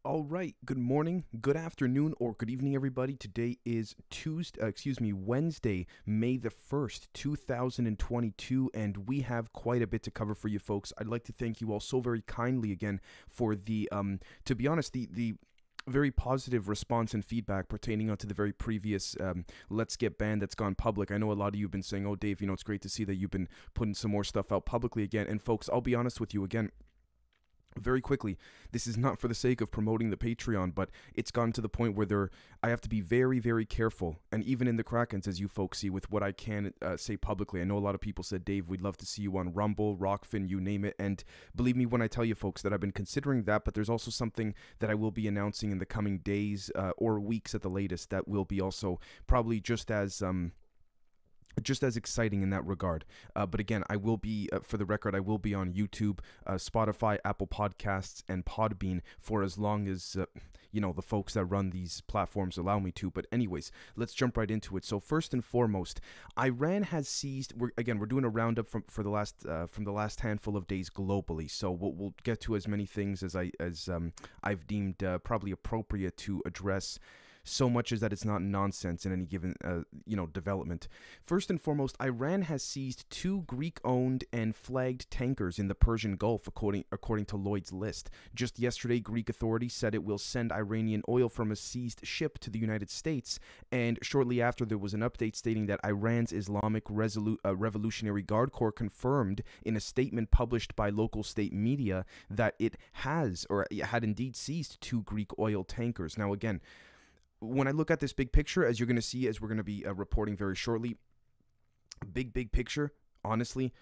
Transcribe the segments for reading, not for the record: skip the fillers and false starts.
All right. Good morning, good afternoon, or good evening, everybody. Today is Wednesday, May the 1st, 2022, and we have quite a bit to cover for you folks. I'd like to thank you all so very kindly again for to be honest, the very positive response and feedback pertaining onto the very previous Let's Get Banned that's gone public. I know a lot of you have been saying, oh, Dave, it's great to see that you've been putting some more stuff out publicly again. And folks, I'll be honest with you again, very quickly, this is not for the sake of promoting the Patreon, but it's gotten to the point where I have to be very, very careful. And even in the Krakens, as you folks see, with what I can say publicly. I know a lot of people said, Dave, we'd love to see you on Rumble, Rockfin, you name it. And believe me when I tell you folks that I've been considering that, but there's also something that I will be announcing in the coming days or weeks at the latest that will be also probably just as exciting in that regard. But again, I will be, for the record, I will be on YouTube, Spotify, Apple Podcasts, and Podbean for as long as, the folks that run these platforms allow me to. But anyways, let's jump right into it. So first and foremost, Iran has seized, we're doing a roundup from the last handful of days globally. So we'll get to as many things as I've deemed probably appropriate to address, so much as that it's not nonsense in any given development. First and foremost, Iran has seized two Greek-owned and flagged tankers in the Persian Gulf, according to Lloyd's List. Just yesterday, Greek authorities said it will send Iranian oil from a seized ship to the United States, and shortly after there was an update stating that Iran's Islamic Revolutionary Guard Corps confirmed in a statement published by local state media that it had indeed seized two Greek oil tankers. Now again, when I look at this big picture, as you're going to see, as we're going to be reporting very shortly, big picture, honestly,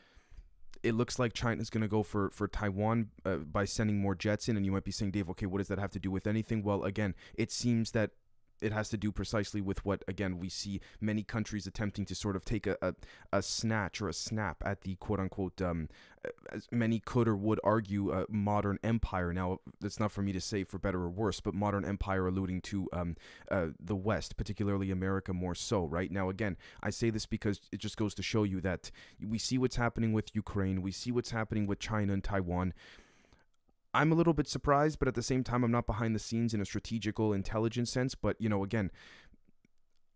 it looks like China's going to go for Taiwan by sending more jets in. And you might be saying, Dave, okay, what does that have to do with anything? Well, again, it seems that it has to do precisely with what, again, we see many countries attempting to sort of take a snatch or a snap at the quote-unquote, as many could or would argue, modern empire. Now, that's not for me to say for better or worse, but modern empire alluding to the West, particularly America more so, right? Now, again, I say this because it just goes to show you that we see what's happening with Ukraine, we see what's happening with China and Taiwan. I'm a little bit surprised, but at the same time, I'm not behind the scenes in a strategical intelligence sense. But, again,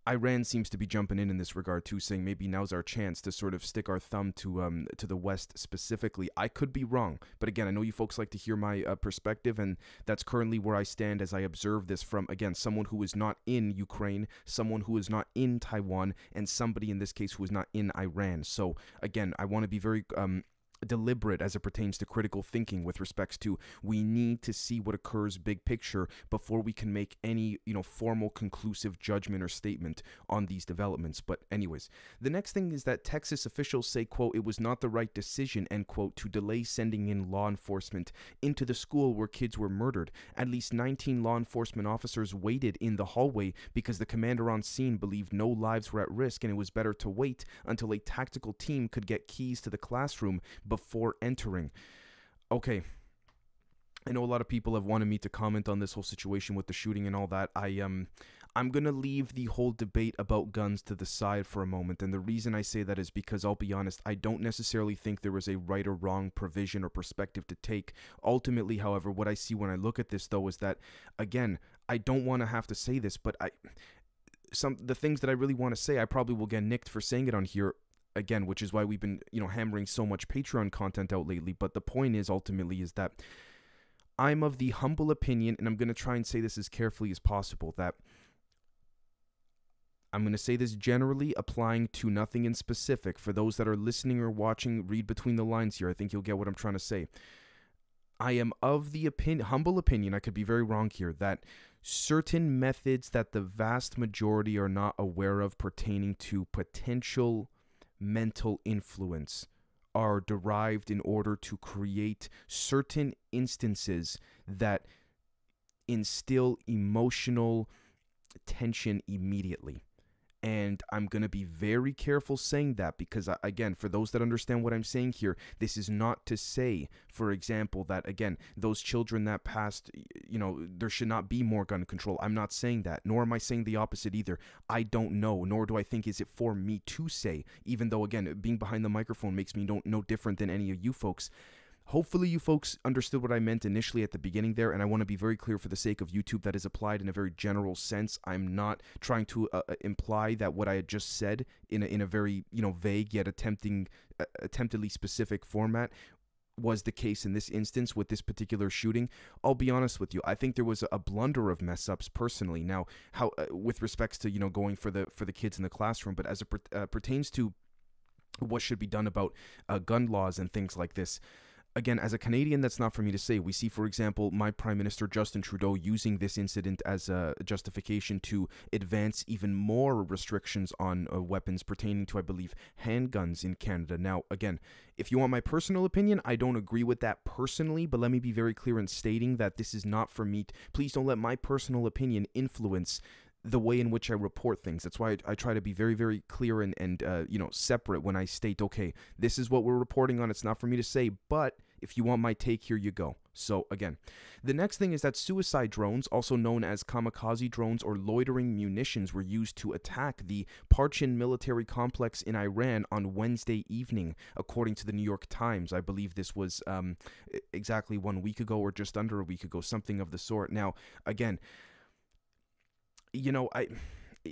Iran seems to be jumping in this regard too, saying maybe now's our chance to sort of stick our thumb to the West specifically. I could be wrong, but again, I know you folks like to hear my perspective, and that's currently where I stand as I observe this from, again, someone who is not in Ukraine, someone who is not in Taiwan, and somebody in this case who is not in Iran. So again, I want to be very deliberate as it pertains to critical thinking with respects to we need to see what occurs big picture before we can make any formal conclusive judgment or statement on these developments. But anyways, the next thing is that Texas officials say, quote, it was not the right decision, end quote, to delay sending in law enforcement into the school where kids were murdered. At least 19 law enforcement officers waited in the hallway because the commander on scene believed no lives were at risk and it was better to wait until a tactical team could get keys to the classroom before entering. Okay, I know a lot of people have wanted me to comment on this whole situation with the shooting and all that. I'm gonna leave the whole debate about guns to the side for a moment, and the reason I say that is because I'll be honest, I don't necessarily think there is a right or wrong provision or perspective to take. Ultimately, however, what I see when I look at this though is that, again, I don't want to have to say this, but the things that I really want to say, I probably will get nicked for saying it on here again, which is why we've been, hammering so much Patreon content out lately. But the point is ultimately is that I'm of the humble opinion, and I'm going to try and say this as carefully as possible, that I'm going to say this generally, applying to nothing in specific. For those that are listening or watching, read between the lines here. I think you'll get what I'm trying to say. I am of the humble opinion, I could be very wrong here, that certain methods that the vast majority are not aware of pertaining to potential mental influence are derived in order to create certain instances that instill emotional tension immediately. And I'm going to be very careful saying that because, again, for those that understand what I'm saying here, this is not to say, for example, that, again, those children that passed, there should not be more gun control. I'm not saying that, nor am I saying the opposite either. I don't know, nor do I think is it for me to say, even though, again, being behind the microphone makes me no different than any of you folks. Hopefully you folks understood what I meant initially at the beginning there, and I want to be very clear for the sake of YouTube that is applied in a very general sense. I'm not trying to imply that what I had just said in a very, vague yet attemptedly specific format was the case in this instance with this particular shooting. I'll be honest with you. I think there was a blunder of mess ups personally. Now, how with respects to going for the kids in the classroom, but as it pertains to what should be done about gun laws and things like this. Again, as a Canadian, that's not for me to say. We see, for example, my Prime Minister Justin Trudeau using this incident as a justification to advance even more restrictions on weapons pertaining to, I believe, handguns in Canada. Now, again, if you want my personal opinion, I don't agree with that personally, but let me be very clear in stating that this is not for me. Please don't let my personal opinion influence the way in which I report things. That's why I try to be very, very clear and separate when I state, okay, this is what we're reporting on. It's not for me to say, but if you want my take, here you go. So again, the next thing is that suicide drones, also known as kamikaze drones or loitering munitions, were used to attack the Parchin military complex in Iran on Wednesday evening, according to the New York Times. I believe this was exactly 1 week ago or just under a week ago, something of the sort. Now, again,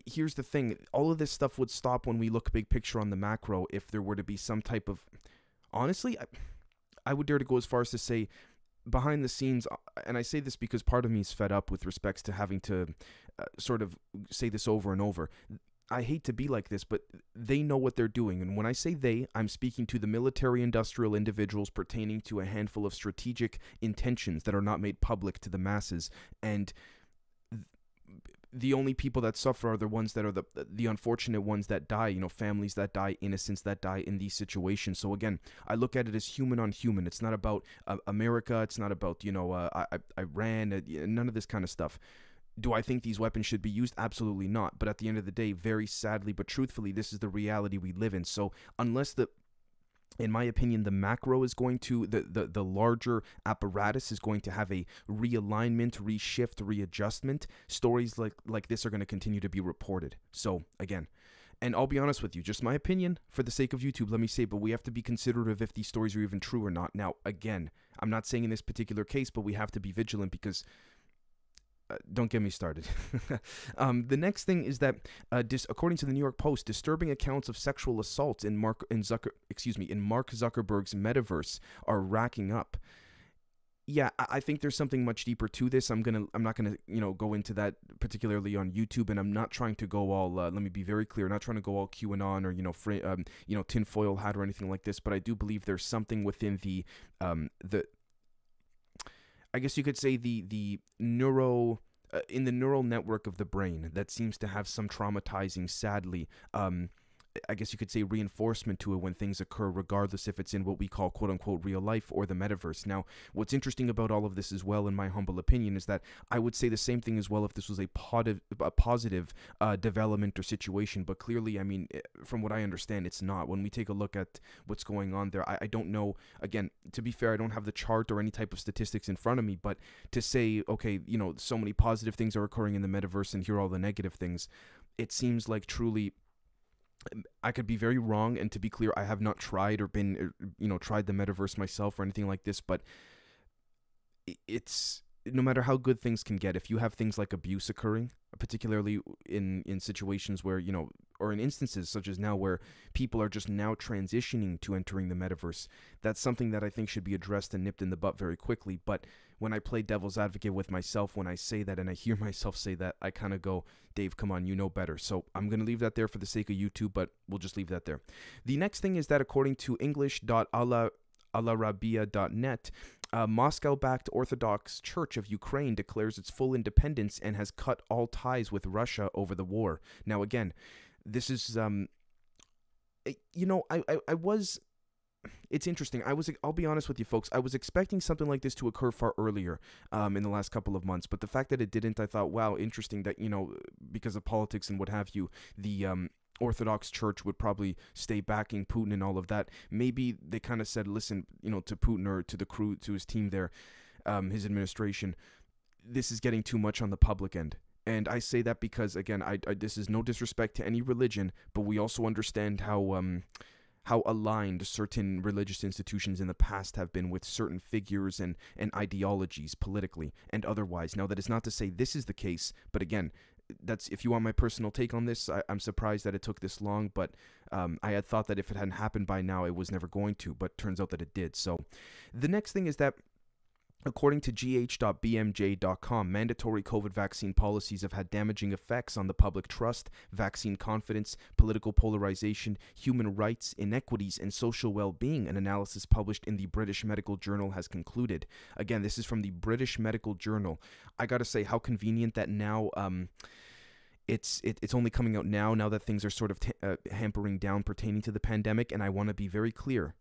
here's the thing. All of this stuff would stop when we look big picture on the macro if there were to be some type of... Honestly, I would dare to go as far as to say behind the scenes, and I say this because part of me is fed up with respects to having to sort of say this over and over. I hate to be like this, but they know what they're doing. And when I say they, I'm speaking to the military-industrial individuals pertaining to a handful of strategic intentions that are not made public to the masses. And the only people that suffer are the ones that are the unfortunate ones that die, families that die, innocents that die in these situations. So again, I look at it as human on human. It's not about America. It's not about, Iran, none of this kind of stuff. Do I think these weapons should be used? Absolutely not. But at the end of the day, very sadly, but truthfully, this is the reality we live in. So unless in my opinion, the macro is going to, the larger apparatus is going to have a realignment, reshift, readjustment. Stories like this are going to continue to be reported. So, again, and I'll be honest with you, just my opinion, for the sake of YouTube, let me say, but we have to be considerate of if these stories are even true or not. Now, again, I'm not saying in this particular case, but we have to be vigilant because... don't get me started. The next thing is that, according to the New York Post, disturbing accounts of sexual assaults in Mark Zuckerberg's metaverse are racking up. Yeah, I think there's something much deeper to this. I'm not gonna go into that particularly on YouTube, and I'm not trying to go all. Let me be very clear. Not trying to go all QAnon or tinfoil hat or anything like this. But I do believe there's something within the I guess you could say the neural network of the brain that seems to have some traumatizing, sadly, I guess you could say reinforcement to it when things occur, regardless if it's in what we call quote-unquote real life or the metaverse. Now, what's interesting about all of this as well, in my humble opinion, is that I would say the same thing as well if this was a positive development or situation, but clearly, I mean, from what I understand, it's not. When we take a look at what's going on there, I don't know, again, to be fair, I don't have the chart or any type of statistics in front of me, but to say, okay, so many positive things are occurring in the metaverse and here are all the negative things, it seems like truly... I could be very wrong, and to be clear, I have not tried or been, tried the metaverse myself or anything like this, but it's, no matter how good things can get, if you have things like abuse occurring, particularly in situations where, or in instances such as now where people are just now transitioning to entering the metaverse, that's something that I think should be addressed and nipped in the butt very quickly. But when I play devil's advocate with myself, when I say that and I hear myself say that, I kind of go, Dave, come on, you know better. So I'm going to leave that there for the sake of YouTube, but we'll just leave that there. The next thing is that according to English.alarabia.net, Moscow-backed Orthodox Church of Ukraine declares its full independence and has cut all ties with Russia over the war. Now, again, this is, it's interesting. I'll be honest with you folks, I was expecting something like this to occur far earlier in the last couple of months, but the fact that it didn't, I thought, wow, interesting that, because of politics and what have you, the Orthodox Church would probably stay backing Putin and all of that. Maybe they kind of said, listen, to Putin or to the crew, to his team there, his administration, this is getting too much on the public end. And I say that because, again, I this is no disrespect to any religion, but we also understand how how aligned certain religious institutions in the past have been with certain figures and ideologies politically and otherwise. Now, that is not to say this is the case, but again, that's, if you want my personal take on this, I'm surprised that it took this long, but I had thought that if it hadn't happened by now, it was never going to, but turns out that it did. So the next thing is that, according to gh.bmj.com, mandatory COVID vaccine policies have had damaging effects on the public trust, vaccine confidence, political polarization, human rights, inequities, and social well-being, an analysis published in the British Medical Journal has concluded. Again, this is from the British Medical Journal. I gotta say, how convenient that now it's only coming out now that things are sort of hampering down pertaining to the pandemic, and I want to be very clear.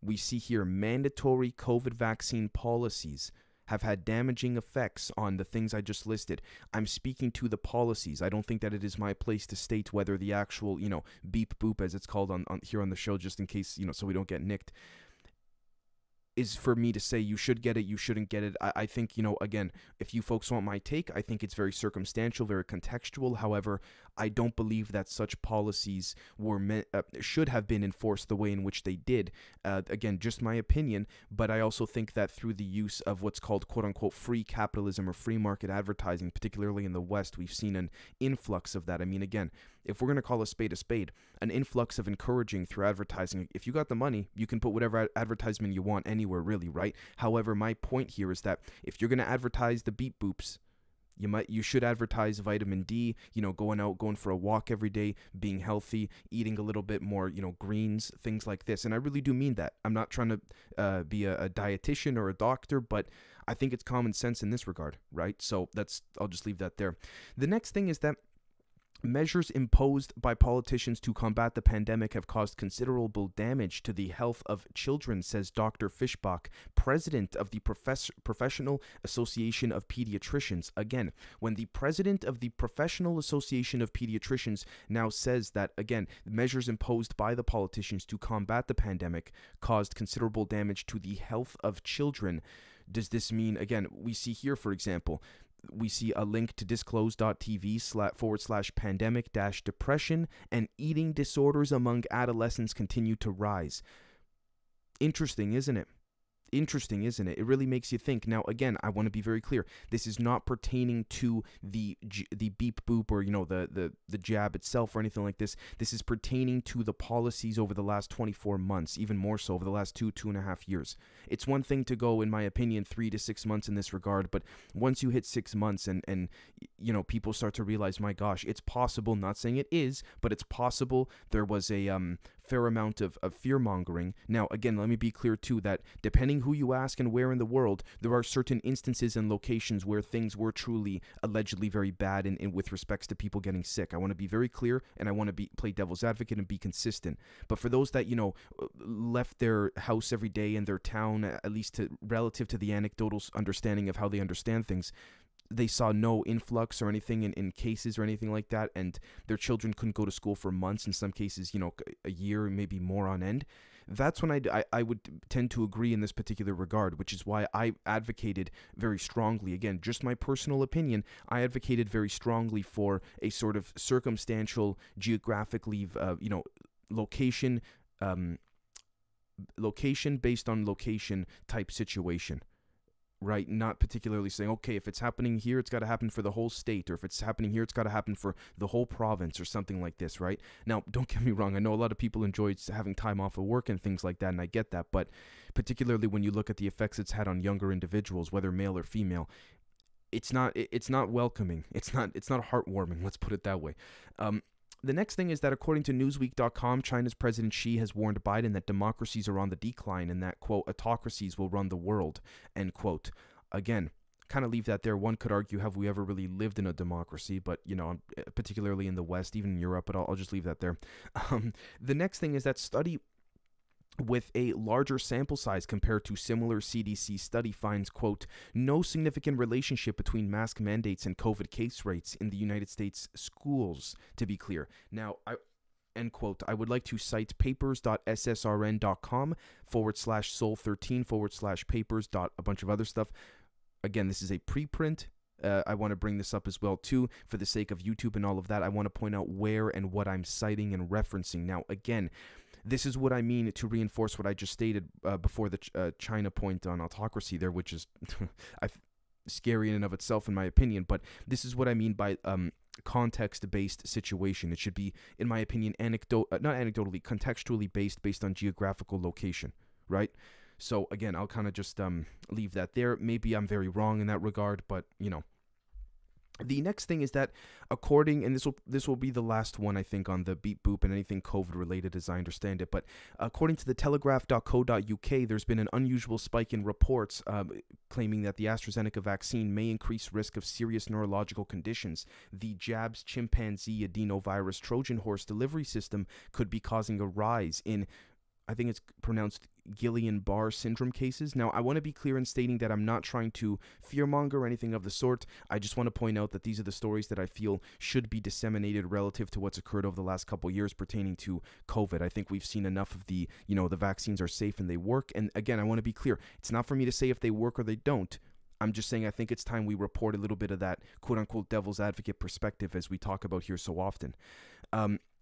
We see here mandatory COVID vaccine policies have had damaging effects on the things I just listed. I'm speaking to the policies. I don't think that it is my place to state whether the actual, beep boop, as it's called on here on the show, just in case, so we don't get nicked, is for me to say you should get it, you shouldn't get it. I think, again, if you folks want my take, I think it's very circumstantial, very contextual. However, I don't believe that such policies were should have been enforced the way in which they did. Again, just my opinion, but I also think that through the use of what's called quote-unquote free capitalism or free market advertising, particularly in the West, we've seen an influx of that. I mean, again, if we're going to call a spade, an influx of encouraging through advertising. If you got the money, you can put whatever advertisement you want anywhere, really, right? However, my point here is that if you're going to advertise the beep boops, you should advertise vitamin D, going for a walk every day, being healthy, eating a little bit more, greens, things like this. And I really do mean that. I'm not trying to be a dietitian or a doctor, but I think it's common sense in this regard, right? So I'll just leave that there. The next thing is that measures imposed by politicians to combat the pandemic have caused considerable damage to the health of children, says Dr. Fischbach, president of the Professional Association of Pediatricians. Again, when the president of the Professional Association of Pediatricians now says that, again, measures imposed by the politicians to combat the pandemic caused considerable damage to the health of children, does this mean, again, we see here, for example, we see a link to disclosed.tv/pandemic-depression and eating disorders among adolescents continue to rise. Interesting, isn't it? It really makes you think. Now, again, I want to be very clear. This is not pertaining to the beep boop or, the jab itself or anything like this. This is pertaining to the policies over the last 24 months, even more so over the last 2.5 years. It's one thing to go, in my opinion, 3 to 6 months in this regard, but once you hit 6 months and people start to realize, my gosh, it's possible, not saying it is, but it's possible there was a fair amount of fear-mongering. Now, again, let me be clear, too, that depending who you ask and where in the world, there are certain instances and locations where things were truly, allegedly very bad in with respects to people getting sick. I want to be very clear, and I want to play devil's advocate and be consistent. But for those that, left their house every day in their town, at least relative to the anecdotal understanding of how they understand things, they saw no influx or anything in cases or anything like that, and their children couldn't go to school for months, in some cases, a year, maybe more on end. That's when I would tend to agree in this particular regard, which is why I advocated very strongly, again, just my personal opinion, I advocated very strongly for a sort of circumstantial, geographically, location based on location type situation. Right, not particularly saying, okay, if it's happening here, it's got to happen for the whole state, or if it's happening here, it's got to happen for the whole province or something like this, right? Now, don't get me wrong, I know a lot of people enjoy having time off of work and things like that, and I get that, but particularly when you look at the effects it's had on younger individuals, whether male or female, it's not welcoming, it's not heartwarming, let's put it that way. The next thing is that, according to Newsweek.com, China's President Xi has warned Biden that democracies are on the decline and that, quote, autocracies will run the world, end quote. Again, kind of leave that there. One could argue, have we ever really lived in a democracy? But, particularly in the West, even in Europe, but I'll just leave that there. The next thing is that study with a larger sample size compared to similar CDC study finds, quote, no significant relationship between mask mandates and COVID case rates in the United States schools, to be clear. Now, end quote. I would like to cite papers.ssrn.com/sol13/papers. A bunch of other stuff. Again, this is a preprint. I want to bring this up as well, too, for the sake of YouTube and all of that. I want to point out where and what I'm citing and referencing. Now, again, This is what I mean to reinforce what I just stated before the China point on autocracy there, which is scary in and of itself, in my opinion. But this is what I mean by context-based situation. It should be, in my opinion, not anecdotally, contextually based on geographical location, right? So again, I'll kind of just leave that there. Maybe I'm very wrong in that regard, but you know. The next thing is that and this will be the last one, I think, on the beep boop and anything COVID related as I understand it, but according to the telegraph.co.uk, there's been an unusual spike in reports claiming that the AstraZeneca vaccine may increase risk of serious neurological conditions. The jab's chimpanzee adenovirus Trojan horse delivery system could be causing a rise in, I think it's pronounced Guillain-Barré syndrome cases. Now, I want to be clear in stating that I'm not trying to fearmonger or anything of the sort. I just want to point out that these are the stories that I feel should be disseminated relative to what's occurred over the last couple of years pertaining to COVID. I think we've seen enough of the vaccines are safe and they work. And again, I want to be clear. It's not for me to say if they work or they don't. I'm just saying I think it's time we report a little bit of that quote-unquote devil's advocate perspective as we talk about here so often.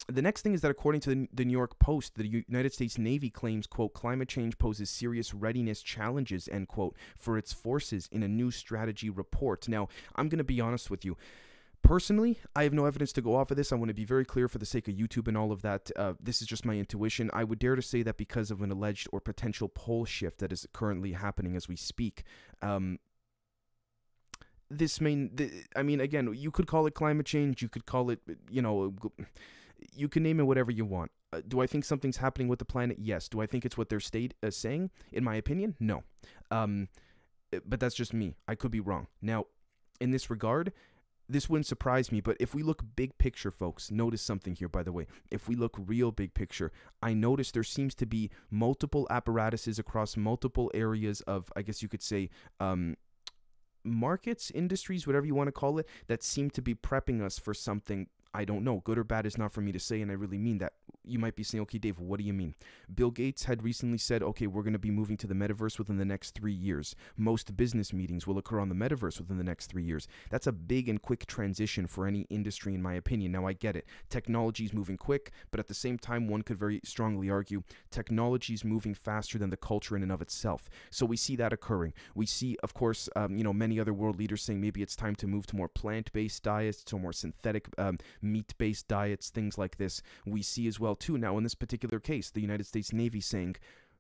The next thing is that according to the New York Post, the United States Navy claims, quote, climate change poses serious readiness challenges, end quote, for its forces in a new strategy report. Now, I'm going to be honest with you. Personally, I have no evidence to go off of this. I want to be very clear for the sake of YouTube and all of that. This is just my intuition. I would dare to say that because of an alleged or potential pole shift that is currently happening as we speak, again, you could call it climate change. You could call it, you can name it whatever you want. Do I think something's happening with the planet? Yes. Do I think it's what they're saying? In my opinion, no. But that's just me. I could be wrong. Now, in this regard, this wouldn't surprise me, but if we look big picture, folks, notice something here, by the way. If we look real big picture, I notice there seems to be multiple apparatuses across multiple areas of, I guess you could say, markets, industries, whatever you want to call it, that seem to be prepping us for something. I don't know. Good or bad is not for me to say, and I really mean that. You might be saying, okay, Dave, what do you mean? Bill Gates had recently said, okay, we're going to be moving to the metaverse within the next 3 years. Most business meetings will occur on the metaverse within the next 3 years. That's a big and quick transition for any industry, in my opinion. Now, I get it. Technology is moving quick, but at the same time, one could very strongly argue technology is moving faster than the culture in and of itself. So we see that occurring. We see, of course, many other world leaders saying maybe it's time to move to more plant-based diets, to more synthetic meat-based diets, things like this. We see as well, too, now in this particular case, the United States Navy saying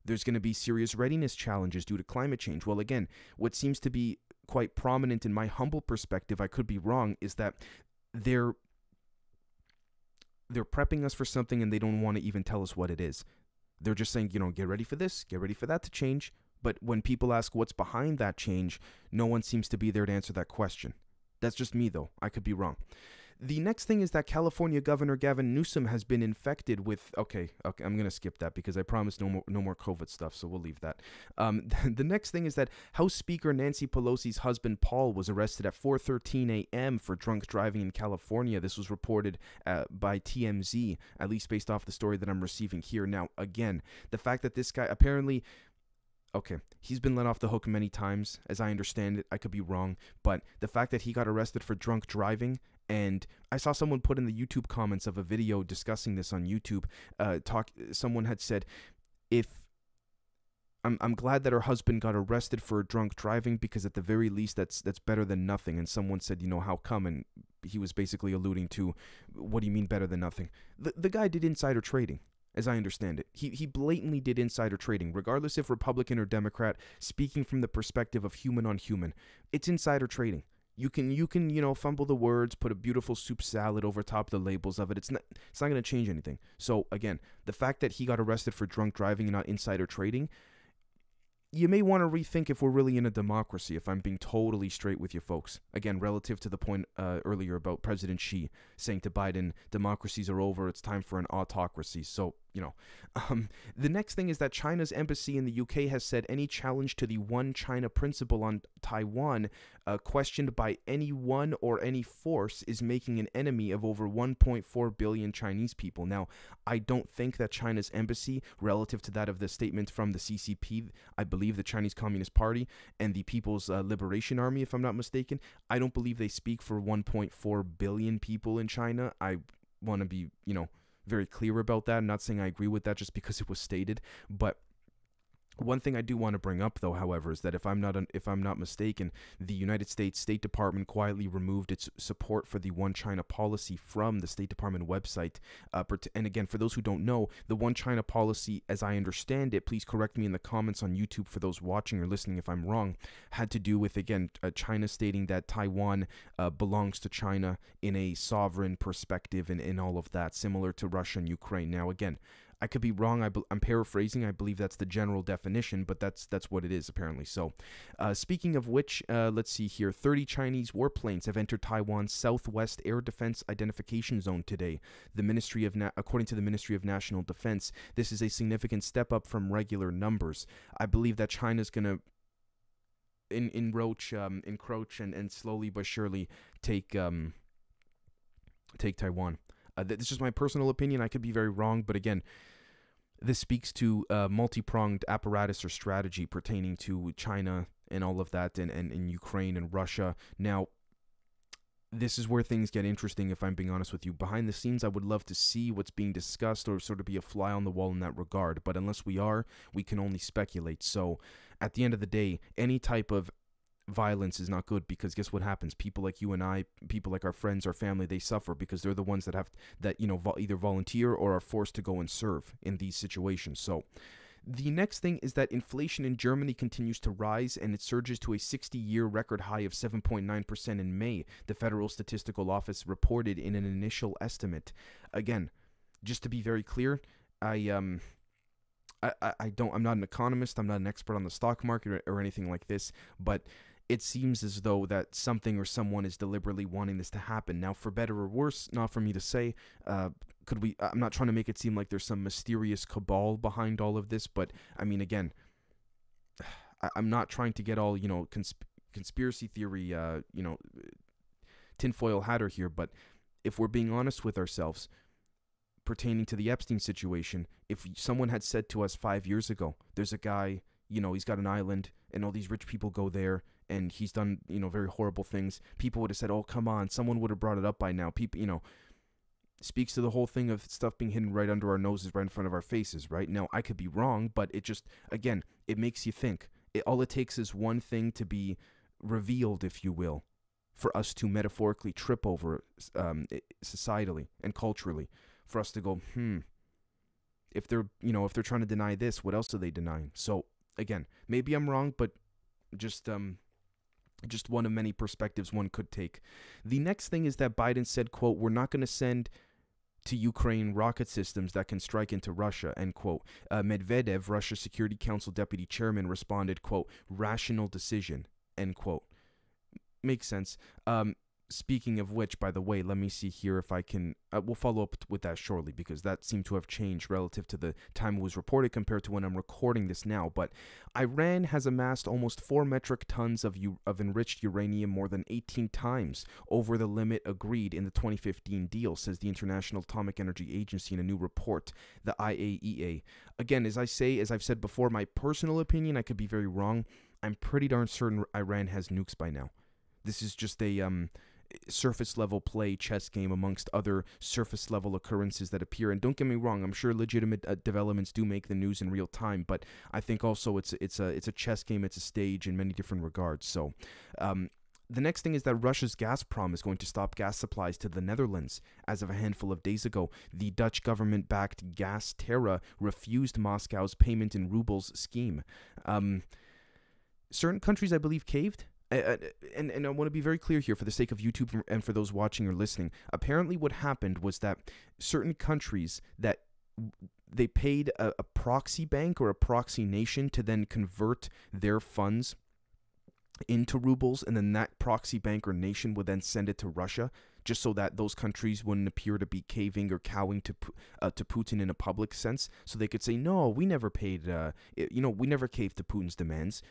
there's going to be serious readiness challenges due to climate change. Well, again, what seems to be quite prominent in my humble perspective, I could be wrong, is that they're prepping us for something and they don't want to even tell us what it is. They're just saying, get ready for this, get ready for that to change. But when people ask what's behind that change, no one seems to be there to answer that question. That's just me, though. I could be wrong. The next thing is that California Governor Gavin Newsom has been infected with... Okay, I'm going to skip that because I promised no more COVID stuff, so we'll leave that. The next thing is that House Speaker Nancy Pelosi's husband, Paul, was arrested at 4:13 a.m. for drunk driving in California. This was reported by TMZ, at least based off the story that I'm receiving here. Now, again, the fact that this guy apparently... Okay, he's been let off the hook many times, as I understand it. I could be wrong, but the fact that he got arrested for drunk driving, and I saw someone put in the YouTube comments of a video discussing this on YouTube, someone had said, I'm glad that her husband got arrested for drunk driving because at the very least that's better than nothing. And someone said, how come? And he was basically alluding to, what do you mean better than nothing? The guy did insider trading. As I understand it, he blatantly did insider trading, regardless if Republican or Democrat. Speaking from the perspective of human on human, it's insider trading. You can fumble the words, put a beautiful soup salad over top of the labels of it. It's not going to change anything. So again, the fact that he got arrested for drunk driving and not insider trading, you may want to rethink if we're really in a democracy, if I'm being totally straight with you folks. Again, relative to the point earlier about President Xi saying to Biden, democracies are over, it's time for an autocracy. So, the next thing is that China's embassy in the UK has said any challenge to the one China principle on Taiwan, questioned by anyone or any force, is making an enemy of over 1.4 billion Chinese people. Now, I don't think that China's embassy, relative to that of the statement from the CCP, I believe the Chinese Communist Party and the People's Liberation Army, if I'm not mistaken, I don't believe they speak for 1.4 billion people in China. I want to be, very clear about that. I'm not saying I agree with that just because it was stated, but one thing I do want to bring up, though, however, is that if I'm not mistaken, the United States State Department quietly removed its support for the One China policy from the State Department website. And again, for those who don't know, the One China policy, as I understand it, please correct me in the comments on YouTube for those watching or listening if I'm wrong, had to do with, again, China stating that Taiwan belongs to China in a sovereign perspective and all of that, similar to Russia and Ukraine. Now, again, I could be wrong. I'm paraphrasing. I believe that's the general definition, but that's what it is apparently. So, speaking of which, let's see here. 30 Chinese warplanes have entered Taiwan's Southwest Air Defense Identification Zone today. According to the Ministry of National Defense, this is a significant step up from regular numbers. I believe that China's going to encroach and slowly but surely take Taiwan. This is just my personal opinion. I could be very wrong, but again, this speaks to multi-pronged apparatus or strategy pertaining to China and all of that, and Ukraine and Russia. Now, this is where things get interesting, if I'm being honest with you. Behind the scenes, I would love to see what's being discussed or sort of be a fly on the wall in that regard. But unless we are, we can only speculate. So at the end of the day, any type of violence is not good, because guess what happens? People like you and I, people like our friends, our family, they suffer because they're the ones that either volunteer or are forced to go and serve in these situations. So the next thing is that inflation in Germany continues to rise, and it surges to a 60-year record high of 7.9% in May, the Federal Statistical Office reported in an initial estimate. Again, just to be very clear, I'm not an economist, I'm not an expert on the stock market or anything like this, but it seems as though that something or someone is deliberately wanting this to happen. Now, for better or worse, not for me to say, I'm not trying to make it seem like there's some mysterious cabal behind all of this, but I mean, again, I'm not trying to get all, conspiracy theory, tinfoil hatter here, but if we're being honest with ourselves, pertaining to the Epstein situation, if someone had said to us 5 years ago, there's a guy, he's got an island and all these rich people go there and he's done, very horrible things, people would have said, oh, come on, someone would have brought it up by now. People, speaks to the whole thing of stuff being hidden right under our noses, right in front of our faces, right? Now, I could be wrong, but it just, again, it makes you think. All it takes is one thing to be revealed, if you will, for us to metaphorically trip over societally and culturally, for us to go, if they're trying to deny this, what else are they denying? So again, maybe I'm wrong, but just one of many perspectives one could take. The next thing is that Biden said, quote, "We're not going to send to Ukraine rocket systems that can strike into Russia," end quote. Medvedev, Russia Security Council deputy chairman, responded, quote, "Rational decision," end quote. Makes sense. Speaking of which, by the way, let me see here if I can, we'll follow up with that shortly, because that seemed to have changed relative to the time it was reported compared to when I'm recording this now. But Iran has amassed almost 4 metric tons of enriched uranium, more than 18 times over the limit agreed in the 2015 deal, says the International Atomic Energy Agency in a new report, the IAEA. Again, as I've said before, my personal opinion, I could be very wrong. I'm pretty darn certain Iran has nukes by now. This is just a surface level play chess game amongst other surface level occurrences that appear. And don't get me wrong, I'm sure legitimate developments do make the news in real time, but I think also it's a chess game, it's a stage in many different regards. So the next thing is that Russia's Gazprom is going to stop gas supplies to the Netherlands. As of a handful of days ago, the Dutch government-backed Gas Terra refused Moscow's payment in rubles scheme. Certain countries, I believe, caved. And I want to be very clear here for the sake of YouTube and for those watching or listening. Apparently what happened was that certain countries, that they paid a proxy bank or a proxy nation to then convert their funds into rubles, and then that proxy bank or nation would then send it to Russia, just so that those countries wouldn't appear to be caving or cowing to Putin in a public sense. So they could say, no, we never paid, we never caved to Putin's demands.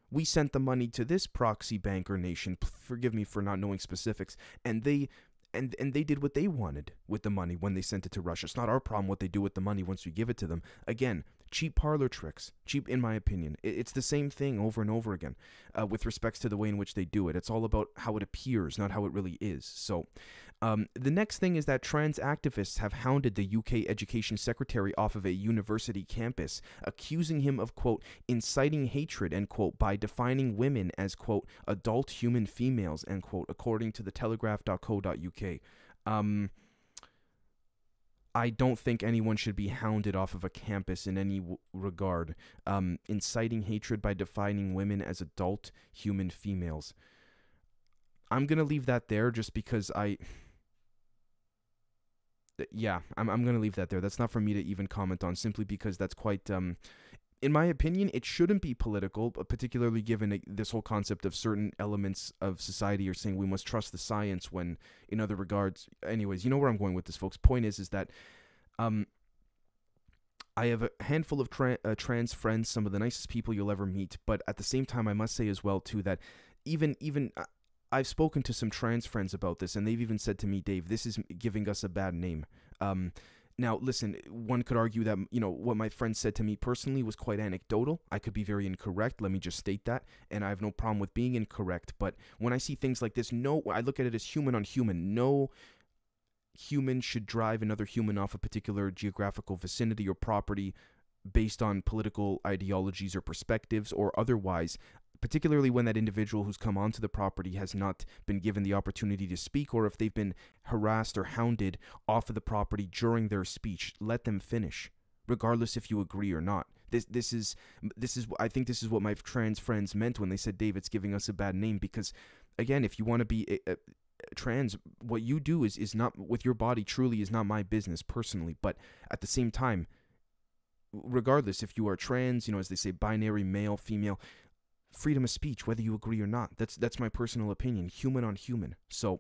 We sent the money to this proxy bank or nation. Forgive me for not knowing specifics. And they did what they wanted with the money when they sent it to Russia. It's not our problem what they do with the money once we give it to them. Again, cheap parlor tricks. Cheap, in my opinion. It's the same thing over and over again with respects to the way in which they do it. It's all about how it appears, not how it really is. So The next thing is that trans activists have hounded the UK Education Secretary off of a university campus, accusing him of, quote, inciting hatred, end quote, by defining women as, quote, adult human females, end quote, according to the telegraph.co.uk. I don't think anyone should be hounded off of a campus in any regard. Inciting hatred by defining women as adult human females. I'm going to leave that there just because I'm going to leave that there. That's not for me to even comment on, simply because that's quite, in my opinion, it shouldn't be political, particularly given this whole concept of certain elements of society are saying we must trust the science when, in other regards, anyways, you know where I'm going with this, folks. Point is that I have a handful of trans friends, some of the nicest people you'll ever meet, but at the same time, I must say as well, too, that even I've spoken to some trans friends about this, and they've even said to me, Dave, this is giving us a bad name. Now, listen, one could argue that, what my friend said to me personally was quite anecdotal. I could be very incorrect. Let me just state that. And I have no problem with being incorrect. But when I see things like this, I look at it as human on human. No human should drive another human off a particular geographical vicinity or property based on political ideologies or perspectives or otherwise, particularly when that individual who's come onto the property has not been given the opportunity to speak, or if they've been harassed or hounded off of the property during their speech. Let them finish, regardless if you agree or not. This is I think this is what my trans friends meant when they said, Dave, it's giving us a bad name, because again, if you want to be trans, what you do is not with your body truly is not my business personally, but at the same time, regardless if you are trans, as they say, binary, male, female, freedom of speech, whether you agree or not. That's my personal opinion, human on human. So,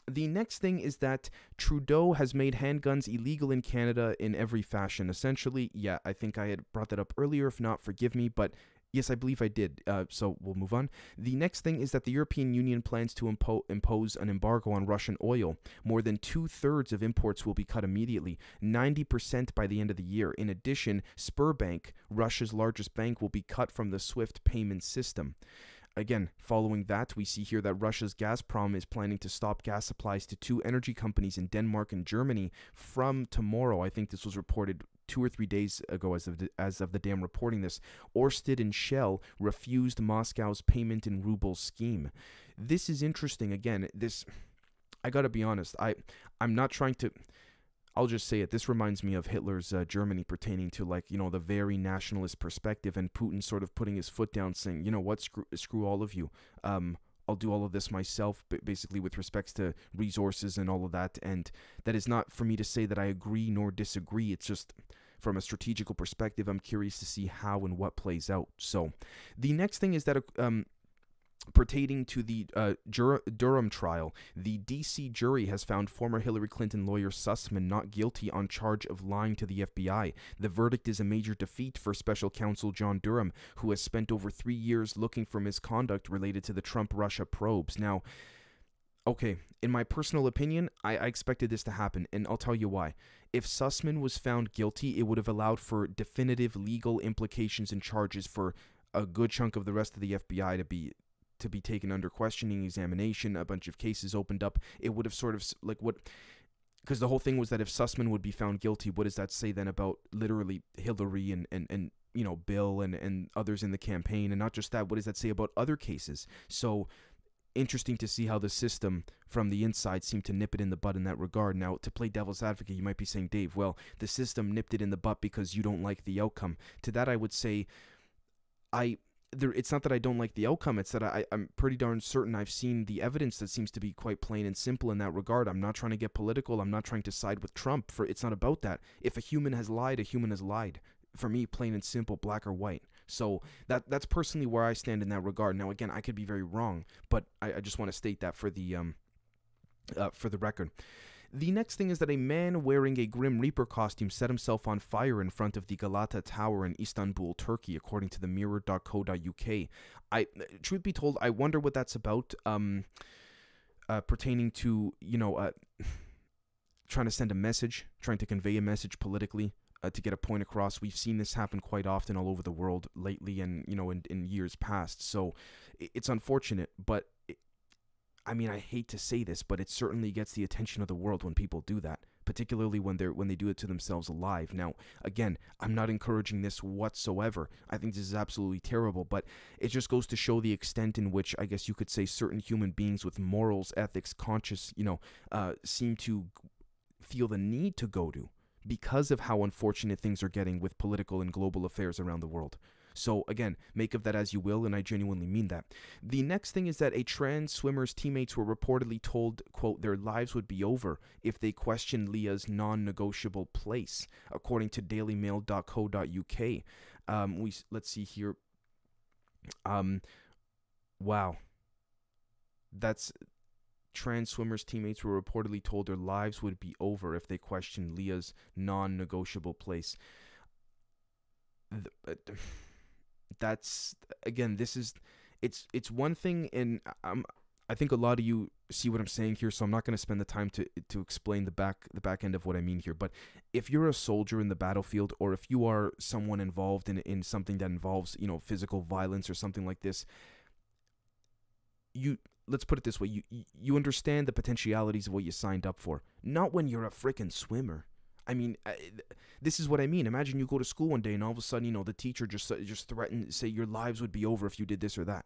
the next thing is that Trudeau has made handguns illegal in Canada in every fashion. Essentially, yeah, I think I had brought that up earlier. If not, forgive me, but yes, I believe I did. So we'll move on. The next thing is that the European Union plans to impose an embargo on Russian oil. More than 2/3 of imports will be cut immediately, 90% by the end of the year. In addition, Sberbank, Russia's largest bank, will be cut from the SWIFT payment system. Again, following that, we see here that Russia's Gazprom is planning to stop gas supplies to 2 energy companies in Denmark and Germany from tomorrow. I think this was reported 2 or 3 days ago as of the day I'm reporting this. Ørsted and Shell refused Moscow's payment in rubles scheme. This is interesting. Again, I gotta be honest, I'm not trying to, I'll just say it, this reminds me of Hitler's Germany pertaining to, the very nationalist perspective, and Putin sort of putting his foot down saying, you know what, screw all of you. I'll do all of this myself, basically with respects to resources and all of that. And that is not for me to say that I agree nor disagree. It's just from a strategical perspective, I'm curious to see how and what plays out. So the next thing is that pertaining to the Durham trial, the D.C. jury has found former Hillary Clinton lawyer Sussman not guilty on charge of lying to the FBI. The verdict is a major defeat for special counsel John Durham, who has spent over 3 years looking for misconduct related to the Trump-Russia probes. Now, okay, in my personal opinion, I expected this to happen, and I'll tell you why. If Sussman was found guilty, it would have allowed for definitive legal implications and charges for a good chunk of the rest of the FBI to be taken under questioning, examination, a bunch of cases opened up. It would have sort of because the whole thing was that if Sussman would be found guilty, what does that say then about literally Hillary and Bill and others in the campaign? And not just that, what does that say about other cases? So interesting to see how the system from the inside seemed to nip it in the butt in that regard. Now, to play devil's advocate, you might be saying, Dave, well, the system nipped it in the butt because you don't like the outcome. To that, I would say, it's not that I don't like the outcome, it's that I'm pretty darn certain I've seen the evidence that seems to be quite plain and simple in that regard. I'm not trying to get political. I'm not trying to side with Trump. It's not about that. If a human has lied, a human has lied. For me, plain and simple, black or white. So that's personally where I stand in that regard. Now, again, I could be very wrong, but I just want to state that for the record. The next thing is that a man wearing a Grim Reaper costume set himself on fire in front of the Galata Tower in Istanbul, Turkey, according to the mirror.co.uk. Truth be told, I wonder what that's about, pertaining to, trying to send a message, trying to convey a message politically, to get a point across. We've seen this happen quite often all over the world lately and, in years past. So it's unfortunate, but I mean, I hate to say this, but it certainly gets the attention of the world when people do that, particularly when they do it to themselves alive. Now, again, I'm not encouraging this whatsoever. I think this is absolutely terrible, but it just goes to show the extent in which, I guess you could say, certain human beings with morals, ethics, conscious, seem to feel the need to go to because of how unfortunate things are getting with political and global affairs around the world. So again, make of that as you will, and I genuinely mean that. The next thing is that a trans swimmer's teammates were reportedly told, quote, their lives would be over if they questioned Leah's non-negotiable place, according to dailymail.co.uk. Let's see here. Wow. That's trans swimmers' teammates were reportedly told their lives would be over if they questioned Leah's non-negotiable place. That's, again, this is, it's one thing, and I think a lot of you see what I'm saying here, so I'm not going to spend the time to explain the back end of what I mean here. But if you're a soldier in the battlefield, or if you are someone involved in something that involves, physical violence or something like this, let's put it this way, you understand the potentialities of what you signed up for. Not when you're a freaking swimmer. I mean, this is what I mean. Imagine you go to school one day and all of a sudden, the teacher just threatened, say your lives would be over if you did this or that.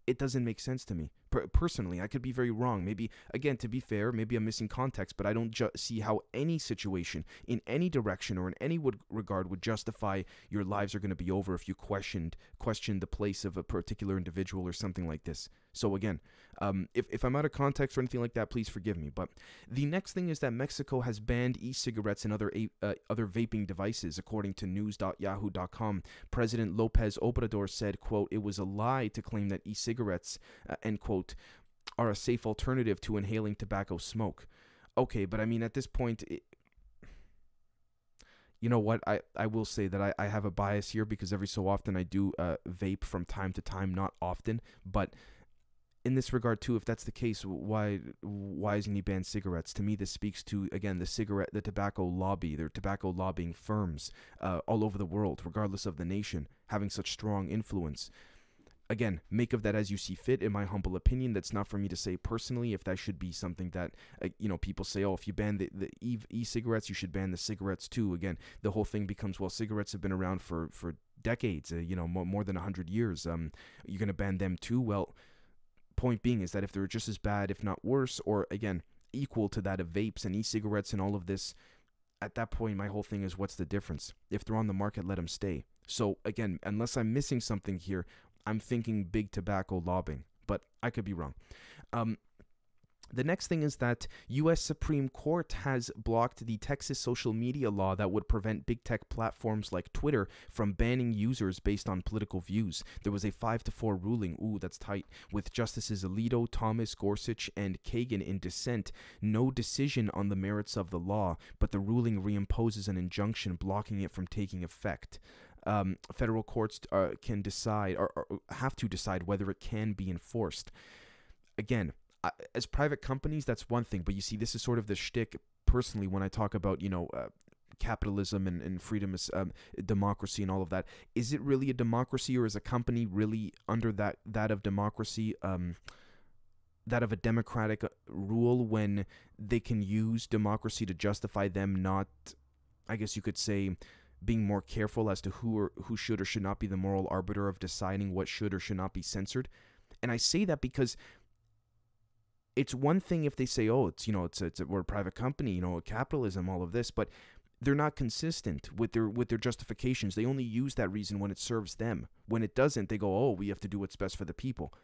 It doesn't make sense to me. Personally, I could be very wrong. Maybe, again, to be fair, maybe I'm missing context, but I don't see how any situation, in any direction or in any regard, would justify your lives are going to be over if you questioned the place of a particular individual or something like this. So again, if I'm out of context or anything like that, please forgive me. But the next thing is that Mexico has banned e-cigarettes and other vaping devices, according to news.yahoo.com. President Lopez Obrador said, quote, it was a lie to claim that e-cigarettes, end quote, are a safe alternative to inhaling tobacco smoke. Okay, but I mean, at this point, you know what? I will say that I have a bias here because every so often I do vape from time to time, not often, but in this regard too, if that's the case, why isn't he banned cigarettes? To me, this speaks to, again, the tobacco lobby, their tobacco lobbying firms all over the world, regardless of the nation, having such strong influence. Again, make of that as you see fit. In my humble opinion, that's not for me to say personally. If that should be something that people say, oh, if you ban the e-cigarettes, you should ban the cigarettes too. Again, the whole thing becomes, well, cigarettes have been around for decades, more than 100 years. You're gonna ban them too? Well, point being is that if they're just as bad, if not worse, or again equal to that of vapes and e-cigarettes and all of this, at that point my whole thing is, what's the difference? If they're on the market, let them stay. So again, unless I'm missing something here, I'm thinking big tobacco lobbying, but I could be wrong. The next thing is that U.S. Supreme Court has blocked the Texas social media law that would prevent big tech platforms like Twitter from banning users based on political views. There was a 5-4 ruling, ooh, that's tight, with Justices Alito, Thomas, Gorsuch, and Kagan in dissent. No decision on the merits of the law, but the ruling reimposes an injunction blocking it from taking effect. Federal courts can decide or have to decide whether it can be enforced. Again, as private companies, that's one thing, but you see, this is sort of the shtick personally when I talk about, capitalism and freedom, democracy and all of that. Is it really a democracy, or is a company really under that of democracy, that of a democratic rule, when they can use democracy to justify them not, I guess you could say, being more careful as to who should or should not be the moral arbiter of deciding what should or should not be censored? And I say that because it's one thing if they say, oh, we're a private company, capitalism, all of this, but they're not consistent with their justifications. They only use that reason when it serves them. When it doesn't, they go, oh, we have to do what's best for the people.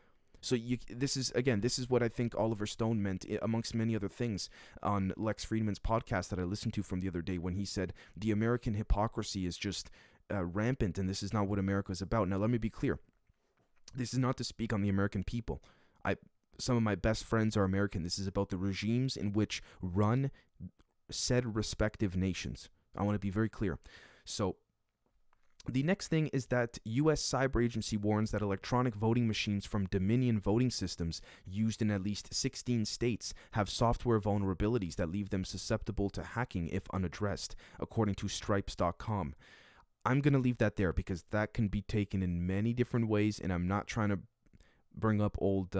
So this is what I think Oliver Stone meant, amongst many other things, on Lex Friedman's podcast that I listened to from the other day, when he said the American hypocrisy is just rampant, and this is not what America is about. Now, let me be clear. This is not to speak on the American people. Some of my best friends are American. This is about the regimes in which run said respective nations. I want to be very clear. So the next thing is that U.S. Cyber Agency warns that electronic voting machines from Dominion voting systems used in at least 16 states have software vulnerabilities that leave them susceptible to hacking if unaddressed, according to Stripes.com. I'm going to leave that there because that can be taken in many different ways, and I'm not trying to bring up old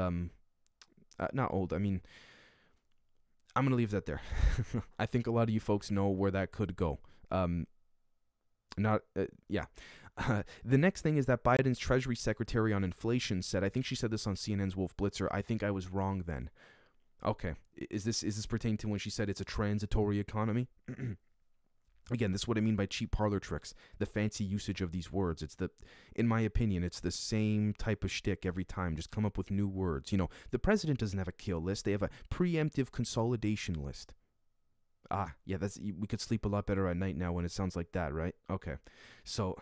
Not old. I mean, I'm gonna leave that there. I think a lot of you folks know where that could go. Yeah. The next thing is that Biden's Treasury Secretary on inflation said, I think she said this on CNN's Wolf Blitzer, I think I was wrong then. Okay. Is this pertaining to when she said it's a transitory economy? Again, this is what I mean by cheap parlor tricks, the fancy usage of these words. In my opinion, it's the same type of shtick every time. Just come up with new words. You know, the president doesn't have a kill list. They have a preemptive consolidation list. Yeah, we could sleep a lot better at night now when it sounds like that, right? Okay. So,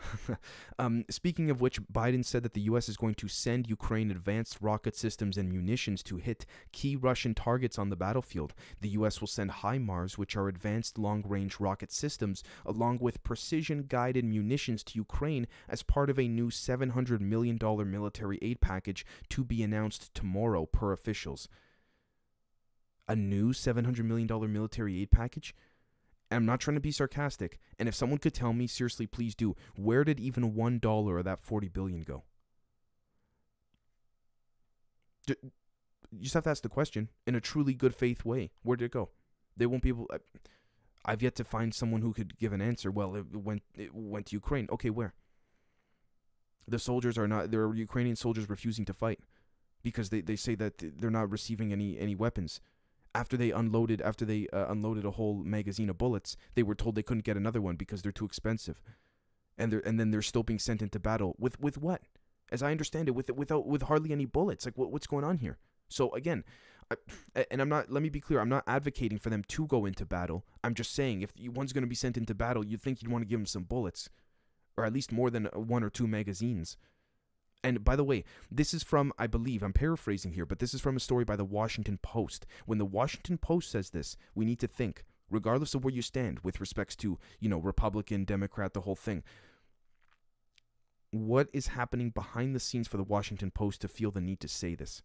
speaking of which, Biden said that the U.S. is going to send Ukraine advanced rocket systems and munitions to hit key Russian targets on the battlefield. The U.S. will send HIMARS, which are advanced long-range rocket systems, along with precision-guided munitions to Ukraine as part of a new $700 million military aid package to be announced tomorrow, per officials. A new $700 million military aid package? And I'm not trying to be sarcastic. And if someone could tell me, seriously, please do, where did even $1 of that $40 billion go? You just have to ask the question in a truly good faith way. Where did it go? They won't be able. I've yet to find someone who could give an answer. Well, it went to Ukraine. Okay, where? The soldiers are not. There are Ukrainian soldiers refusing to fight because they say that they're not receiving any weapons. After they unloaded a whole magazine of bullets, they were told they couldn't get another one because they're too expensive, and then they're still being sent into battle with what? As I understand it, with hardly any bullets. Like what's going on here? So again, and I'm not. Let me be clear. I'm not advocating for them to go into battle. I'm just saying if one's going to be sent into battle, you'd think you'd want to give them some bullets, or at least more than one or two magazines. And by the way, this is from, I believe, I'm paraphrasing here, but this is from a story by the Washington Post. When the Washington Post says this, we need to think, regardless of where you stand with respects to, Republican, Democrat, the whole thing. What is happening behind the scenes for the Washington Post to feel the need to say this?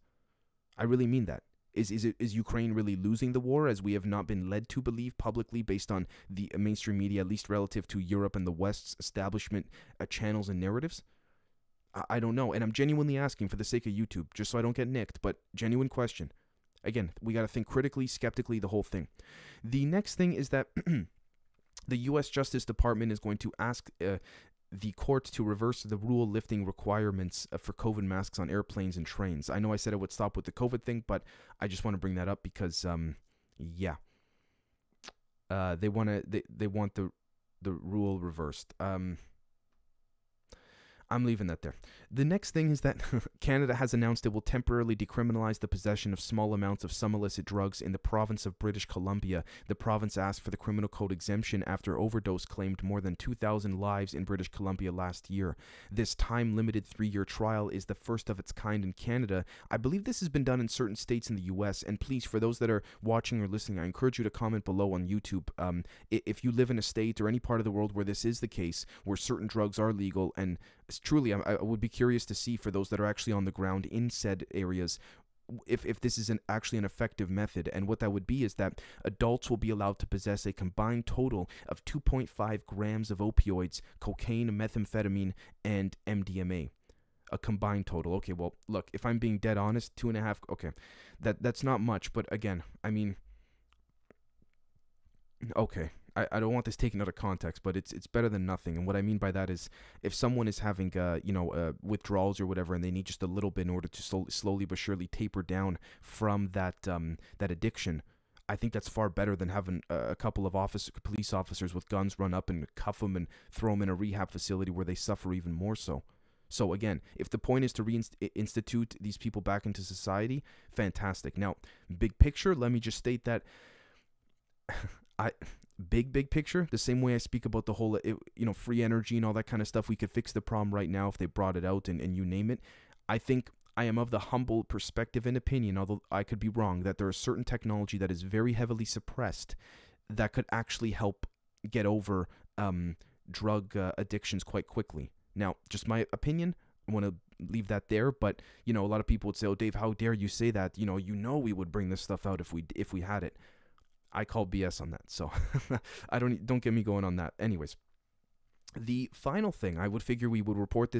I really mean that. Is Ukraine really losing the war, as we have not been led to believe publicly based on the mainstream media, at least relative to Europe and the West's establishment channels and narratives? I don't know, and I'm genuinely asking for the sake of YouTube, just so I don't get nicked, but genuine question. Again, we got to think critically, skeptically, the whole thing. The next thing is that the U.S. Justice Department is going to ask the court to reverse the rule lifting requirements for COVID masks on airplanes and trains. I know I said it would stop with the COVID thing, but I just want to bring that up because, they want the rule reversed. I'm leaving that there. The next thing is that Canada has announced it will temporarily decriminalize the possession of small amounts of some illicit drugs in the province of British Columbia. The province asked for the criminal code exemption after overdose claimed more than 2,000 lives in British Columbia last year. This time-limited 3-year trial is the first of its kind in Canada. I believe this has been done in certain states in the U.S., and please, for those that are watching or listening, I encourage you to comment below on YouTube if you live in a state or any part of the world where this is the case, where certain drugs are legal, and truly, I would be curious to see for those that are actually on the ground in said areas if this is actually an effective method. And what that would be is that adults will be allowed to possess a combined total of 2.5 grams of opioids, cocaine, methamphetamine, and MDMA. A combined total. Okay, well, look, if I'm being dead honest, 2.5, okay, that's not much, but again, I mean, okay, I don't want this taken out of context, but it's better than nothing. And what I mean by that is, if someone is having withdrawals or whatever, and they need just a little bit in order to slowly but surely taper down from that addiction, I think that's far better than having a couple of police officers with guns run up and cuff them and throw them in a rehab facility where they suffer even more so. So again, if the point is to reinstitute these people back into society, fantastic. Now, big picture, let me just state that big picture, the same way I speak about the whole, free energy and all that kind of stuff, we could fix the problem right now if they brought it out and you name it. I think I am of the humble perspective and opinion, although I could be wrong, that there is certain technology that is very heavily suppressed that could actually help get over drug addictions quite quickly. Now, just my opinion, I want to leave that there, but, a lot of people would say, oh, Dave, how dare you say that? We would bring this stuff out if we had it. I call BS on that, so don't get me going on that. Anyways, The final thing, I would figure we would report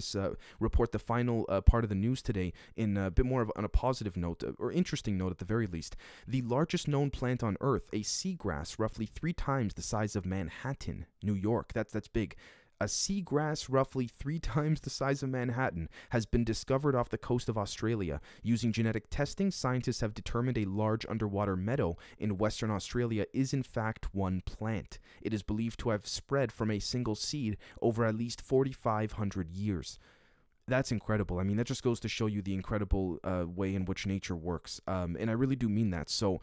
report the final part of the news today in a bit more of on a positive note, or interesting note at the very least. The largest known plant on Earth, a seagrass roughly 3 times the size of Manhattan, New York. That's big. A seagrass roughly 3 times the size of Manhattan has been discovered off the coast of Australia. Using genetic testing, scientists have determined a large underwater meadow in Western Australia is in fact one plant. It is believed to have spread from a single seed over at least 4,500 years. That's incredible. I mean, that just goes to show you the incredible way in which nature works. And I really do mean that. So,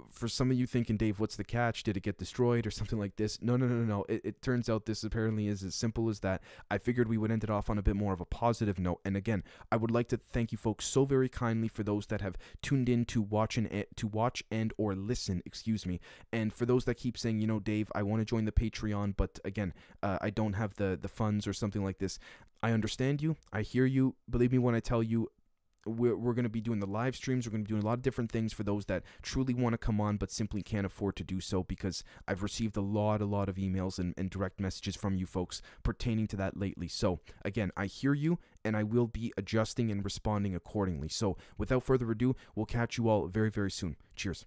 for some of you thinking, Dave, what's the catch? Did it get destroyed or something like this? No, no, no, no, no. It turns out this apparently is as simple as that. I figured we would end it off on a bit more of a positive note. And again, I would like to thank you folks so very kindly for those that have tuned in to watch and or listen, excuse me. And for those that keep saying, Dave, I want to join the Patreon, but again, I don't have the funds or something like this. I understand you. I hear you. Believe me when I tell you, we're going to be doing the live streams. We're going to be doing a lot of different things for those that truly want to come on but simply can't afford to do so, because I've received a lot of emails and direct messages from you folks pertaining to that lately. So again, I hear you, and I will be adjusting and responding accordingly. So without further ado, we'll catch you all very, very soon. Cheers.